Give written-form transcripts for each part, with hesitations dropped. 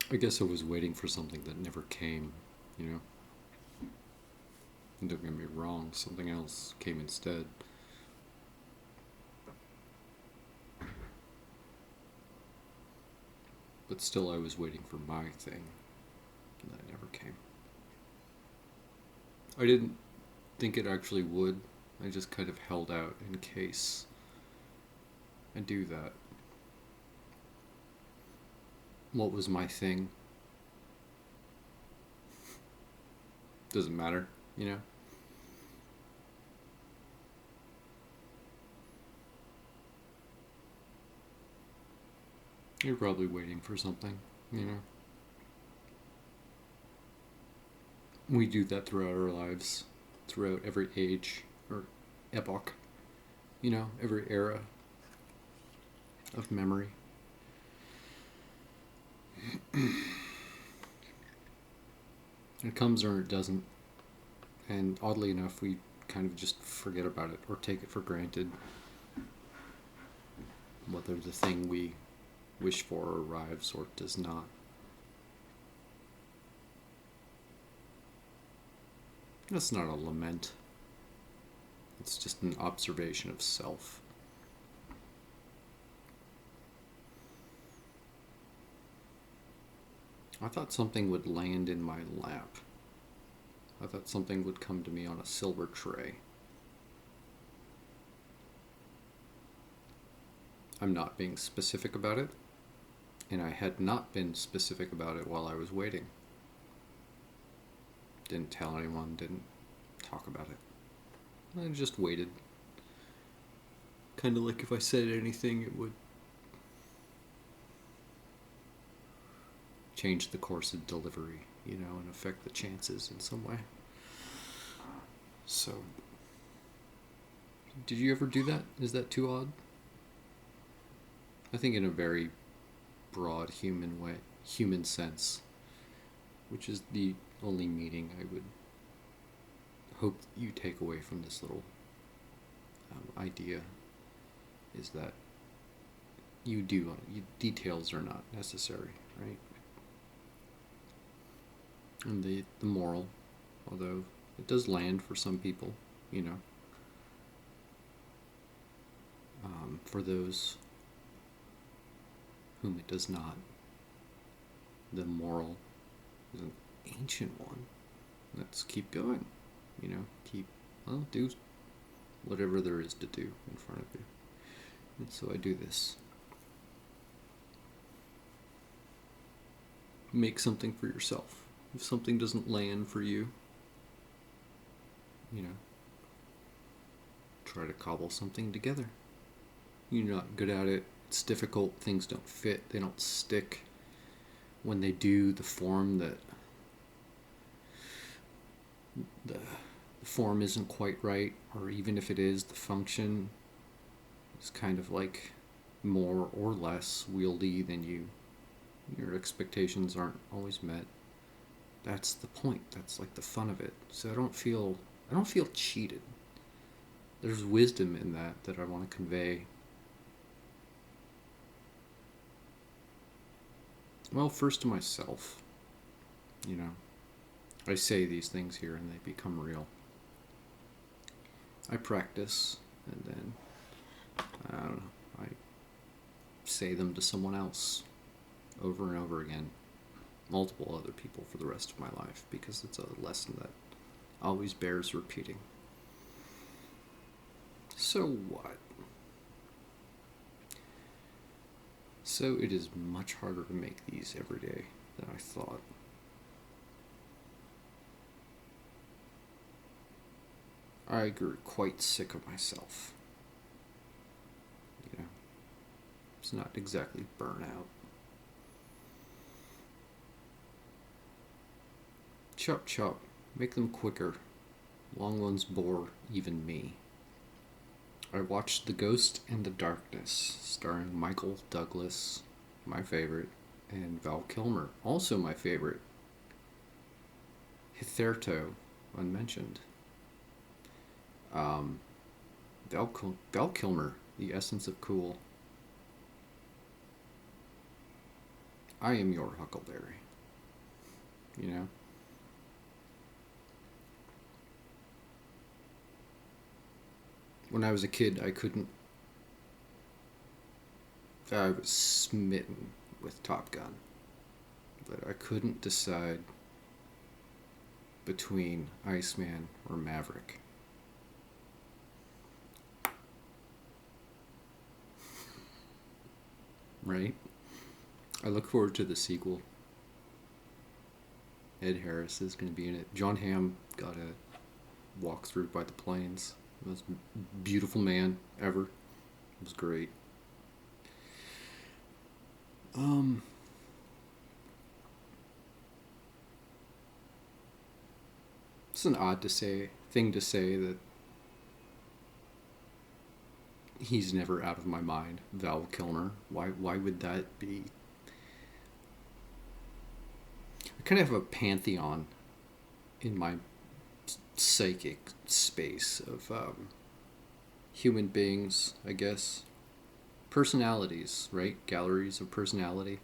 I guess I was waiting for something that never came, you know? And don't get me wrong, something else came instead. But still, I was waiting for my thing, and that never came. I didn't think it actually would. I just kind of held out in case I do that. What was my thing? Doesn't matter, you know? You're probably waiting for something, you know? We do that throughout our lives, throughout every age or epoch, you know, every era of memory. It comes or it doesn't. And oddly enough, we kind of just forget about it or take it for granted. Whether the thing we wish for arrives or does not. That's not a lament. It's just an observation of self. I thought something would land in my lap. I thought something would come to me on a silver tray. I'm not being specific about it, and I had not been specific about it while I was waiting. Didn't tell anyone, didn't talk about it. I just waited. Kind of like if I said anything, it would change the course of delivery, you know, and affect the chances in some way. So, did you ever do that? Is that too odd? I think in a very broad human way, human sense, which is the only meaning I would hope you take away from this little idea, is that details are not necessary, right? And the moral, although it does land for some people, you know, for those whom it does not, the moral is an ancient one. Let's keep going, you know, do whatever there is to do in front of you. And so I do this. Make something for yourself. If something doesn't land for you, you know, try to cobble something together. You're not good at it. It's difficult. Things don't fit. They don't stick. When they do, the form isn't quite right, or even if it is, the function is kind of like more or less wieldy than your expectations aren't always met. That's the point. That's like the fun of it. So I don't feel cheated. There's wisdom in that I want to convey. Well, first to myself, you know. I say these things here and they become real. I practice, and then, I don't know, I say them to someone else over and over again. Multiple other people for the rest of my life, because it's a lesson that always bears repeating. So what? So it is much harder to make these every day than I thought. I grew quite sick of myself. You know, it's not exactly burnout. Chop chop, make them quicker. Long ones bore even me. I watched The Ghost and the Darkness, starring Michael Douglas, my favorite, and Val Kilmer, also my favorite. Hitherto, unmentioned. Val Kilmer, the essence of cool. I am your Huckleberry. You know? When I was a kid, I was smitten with Top Gun. But I couldn't decide between Iceman or Maverick. Right? I look forward to the sequel. Ed Harris is going to be in it. John Hamm got a walkthrough by the planes. Most beautiful man ever. It was great. Um, it's an odd thing to say that he's never out of my mind. Val Kilmer. Why would that be? I kind of have a pantheon in my psychic space of human beings, I guess. Personalities, right? Galleries of personality.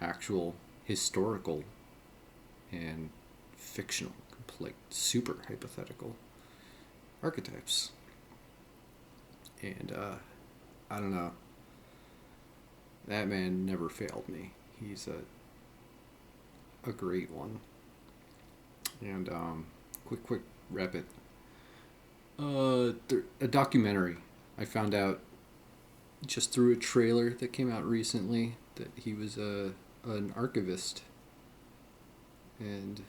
Actual historical and fictional, like super hypothetical archetypes. And I don't know. That man never failed me. He's a great one. And quick rapid. A documentary. I found out just through a trailer that came out recently that he was an archivist, and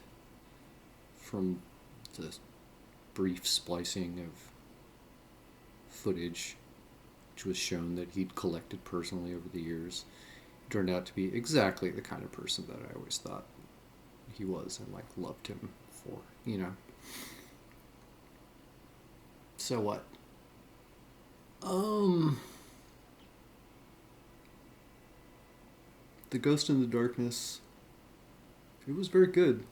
from the brief splicing of footage, which was shown that he'd collected personally over the years, he turned out to be exactly the kind of person that I always thought he was and like loved him for, you know. So what? The Ghost in the Darkness. It was very good.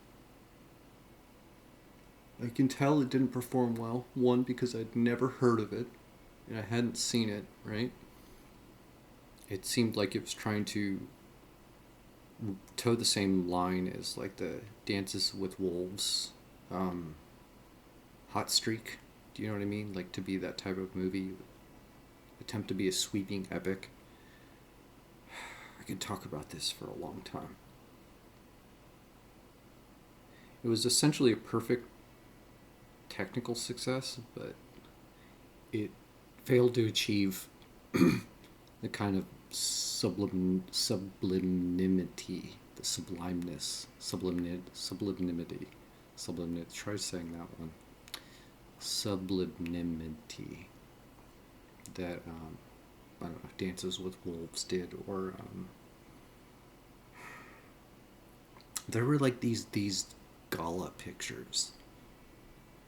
I can tell it didn't perform well. One, because I'd never heard of it and I hadn't seen it, right? It seemed like it was trying to toe the same line as like the Dances with Wolves hot streak. Do you know what I mean? Like to be that type of movie, attempt to be a sweeping epic. I could talk about this for a long time. It was essentially a perfect technical success, but it failed to achieve the kind of sublimity, the sublimity. Try saying that one. Sublimity that I don't know, Dances with Wolves did, or there were like these gala pictures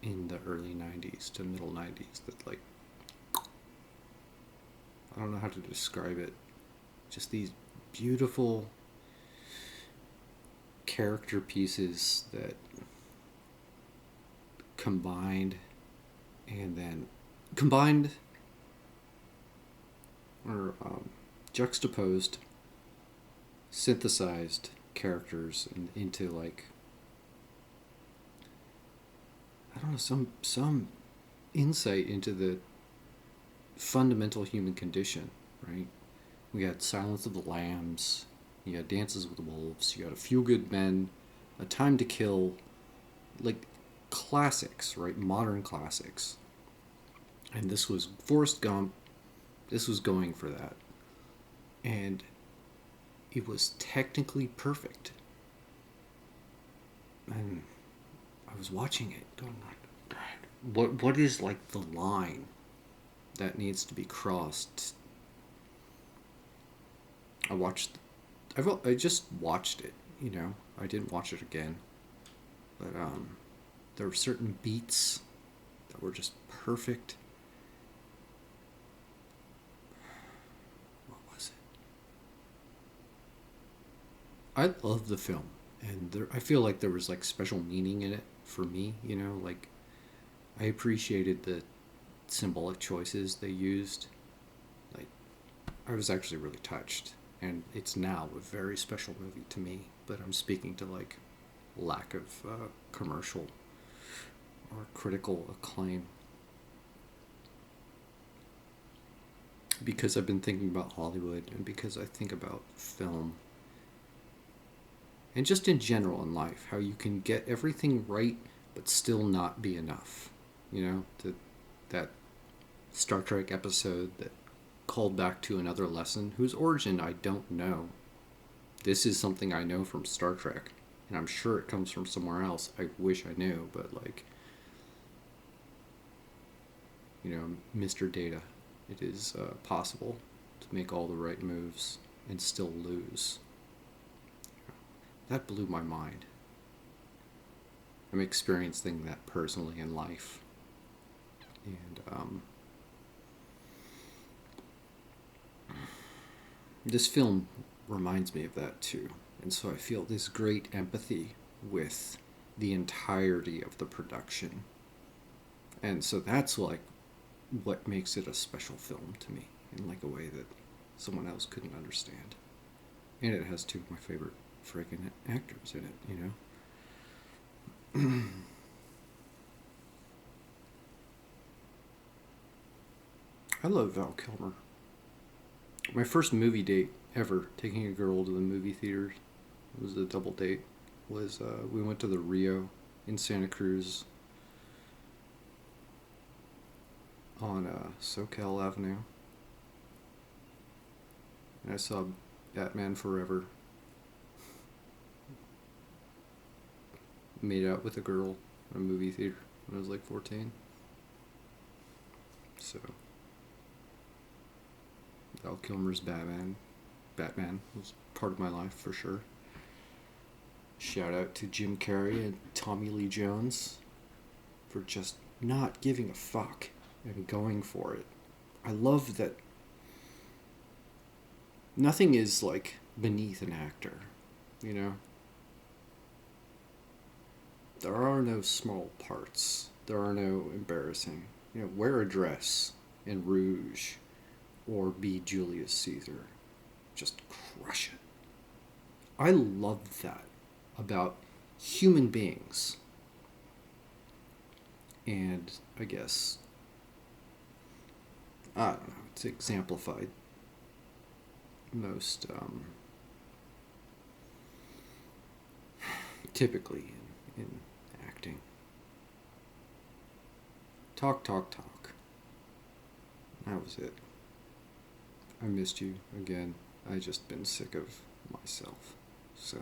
in the early '90s to middle '90s that like I don't know how to describe it. Just these beautiful character pieces that combined and then combined or juxtaposed, synthesized characters into like I don't know some insight into the fundamental human condition, right? We got Silence of the Lambs, you got Dances with Wolves, you got A Few Good Men, A Time to Kill, like classics, right? Modern classics. And this was Forrest Gump. This was going for that. And it was technically perfect. And I was watching it going like, what is like the line that needs to be crossed? I just watched it, you know. I didn't watch it again. But there were certain beats that were just perfect. What was it? I love the film, and I feel like there was like special meaning in it for me, you know, like I appreciated the symbolic choices they used. Like I was actually really touched. and it's now a very special movie to me. But I'm speaking to like lack of commercial or critical acclaim, because I've been thinking about Hollywood and because I think about film and just in general in life, how you can get everything right but still not be enough. You know, that Star Trek episode that called back to another lesson whose origin I don't know. This is something I know from Star Trek, and I'm sure it comes from somewhere else. I wish I knew, but like, you know, Mr. Data, it is possible to make all the right moves and still lose. That blew my mind. I'm experiencing that personally in life. And this film reminds me of that too. And so I feel this great empathy with the entirety of the production. And so that's like what makes it a special film to me in like a way that someone else couldn't understand. And it has two of my favorite friggin' actors in it, you know? I love Val Kilmer. My first movie date ever, taking a girl to the movie theater, it was a double date, was we went to the Rio in Santa Cruz on SoCal Avenue. And I saw Batman Forever. Made out with a girl in a movie theater when I was like 14. So Val Kilmer's Batman was part of my life for sure. Shout out to Jim Carrey and Tommy Lee Jones for just not giving a fuck and going for it. I love that nothing is like beneath an actor, you know? There are no small parts. There are no embarrassing. You know, wear a dress and rouge or be Julius Caesar. Just crush it. I love that about human beings. And I guess, I don't know, it's exemplified most typically in acting. Talk. That was it. I missed you again. I just been sick of myself. So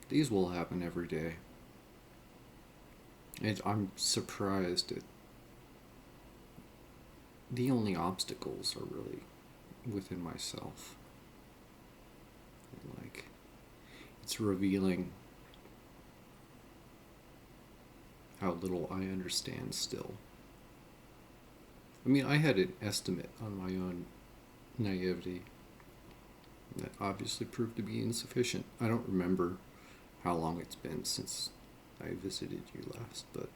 these will happen every day. And I'm surprised at the only obstacles are really within myself. And like, it's revealing how little I understand still. I mean, I had an estimate on my own naivety that obviously proved to be insufficient. I don't remember how long it's been since I visited you last, but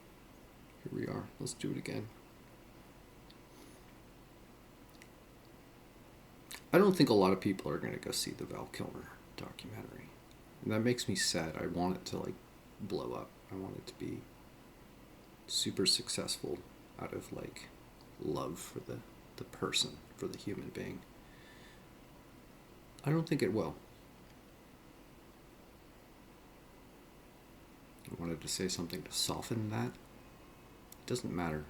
here we are. Let's do it again. I don't think a lot of people are going to go see the Val Kilmer documentary. And that makes me sad. I want it to like blow up. I want it to be super successful out of like love for the person, for the human being. I don't think it will. I wanted to say something to soften that. It doesn't matter.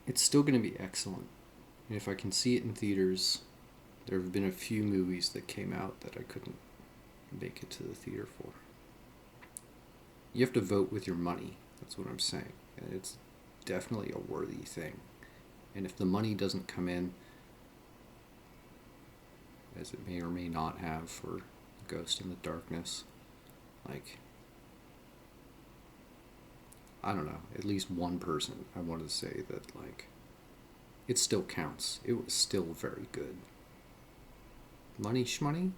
It's still going to be excellent. And if I can see it in theaters, there have been a few movies that came out that I couldn't make it to the theater for. You have to vote with your money. That's what I'm saying. And it's definitely a worthy thing. And if the money doesn't come in, as it may or may not have for Ghost in the Darkness, like, I don't know, at least one person I want to say that, like, it still counts. It was still very good. Money shmoney?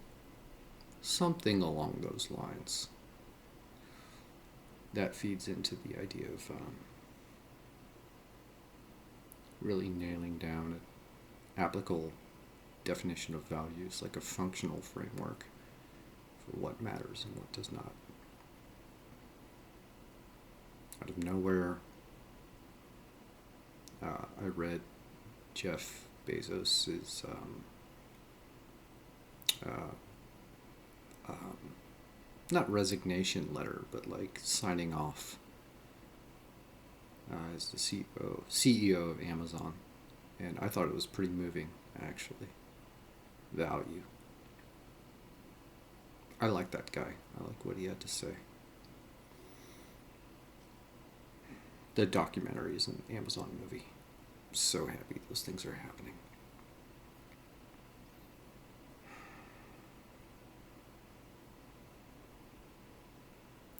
Something along those lines. That feeds into the idea of really nailing down applicable definition of values, like a functional framework for what matters and what does not. Out of nowhere, I read Jeff Bezos' not resignation letter, but like signing off as the CEO of Amazon. And I thought it was pretty moving, actually. Value. I like that guy. I like what he had to say. The documentaries and Amazon movie. I'm so happy those things are happening.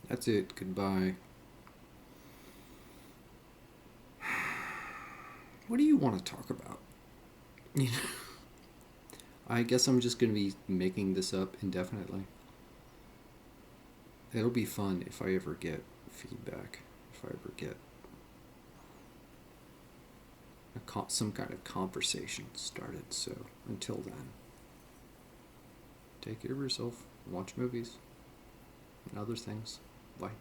That's it. Goodbye. What do you want to talk about? You know, I guess I'm just going to be making this up indefinitely. It'll be fun if I ever get feedback. If I ever get some kind of conversation started. So until then, take care of yourself. Watch movies and other things. Bye.